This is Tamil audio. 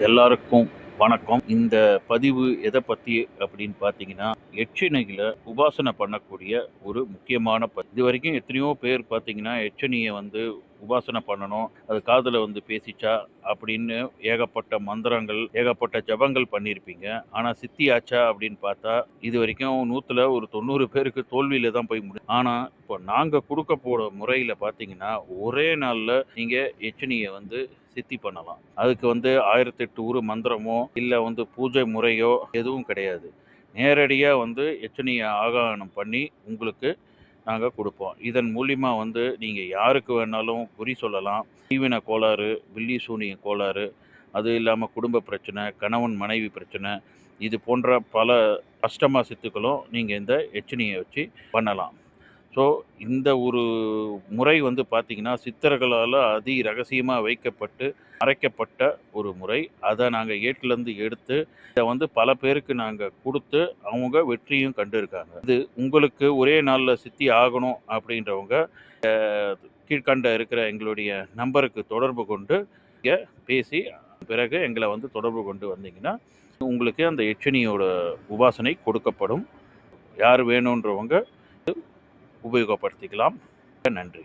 எல்லாருக்கும் வணக்கம். இந்த பதிவு எதை பத்தி அப்படின்னு பார்த்தீங்கன்னா, எச்சினிகள உபாசனை பண்ணக்கூடிய ஒரு முக்கியமான இதுவரைக்கும் எத்தனையோ பேர் பார்த்தீங்கன்னா, எச்சினிய வந்து உபாசனை பண்ணணும். அது காதுல வந்து பேசிச்சா அப்படின்னு ஏகப்பட்ட மந்திரங்கள், ஏகப்பட்ட ஜபங்கள் பண்ணியிருப்பீங்க. ஆனா சித்தி ஆச்சா அப்படின்னு பார்த்தா, இதுவரைக்கும் 100ல ஒரு 90 பேருக்கு தோல்வியில தான் போய் முடியும். ஆனா, இப்போ நாங்க குடுக்க போற முறையில பார்த்தீங்கன்னா, ஒரே நாள்ல நீங்க எச்சினிய வந்து சித்தி பண்ணலாம். அதுக்கு வந்து 1008 மந்திரமோ, இல்ல வந்து பூஜை முறையோ எதுவும் கிடையாது. நேரடியா வந்து எச்சனிய ஆகானம் பண்ணி உங்களுக்கு நாங்க குடுப்போம். இதன் மூலியமா வந்து நீங்க யாருக்கு வேணாலும் குறி சொல்லலாம். தீவின கோளாறு, பில்லி சூனிய கோளாறு, அது இல்லாம குடும்ப பிரச்சனை, கணவன் மனைவி பிரச்சனை, இது போன்ற பல அஷ்டமா சித்துக்களும் நீங்க இந்த எச்சினிய வச்சு பண்ணலாம். ஸோ, இந்த ஒரு முறை வந்து பார்த்தீங்கன்னா, சித்தர்களால அதி ரகசியமா வைக்கப்பட்டு, மறைக்கப்பட்ட ஒரு முறை. அத நாங்க ஏட்டுலருந்து எடுத்து, இத வந்து பல பேருக்கு நாங்க குடுத்து, அவங்க வெற்றியும் கண்டிருக்காங்க. இது உங்களுக்கு ஒரே நாள்ல சித்தி ஆகணும் அப்படின்றவங்க, கீழ்க்கண்ட இருக்கிற எங்களுடைய நம்பருக்கு தொடர்பு கொண்டு, நீங்க பேசி பிறகு எங்கள வந்து தொடர்பு கொண்டு வந்தீங்கன்னா, உங்களுக்கு அந்த எச்சினியோட உபாசனை கொடுக்கப்படும். யார் வேணுன்றவங்க உபயோகப்படுத்திக்கலாம். நன்றி.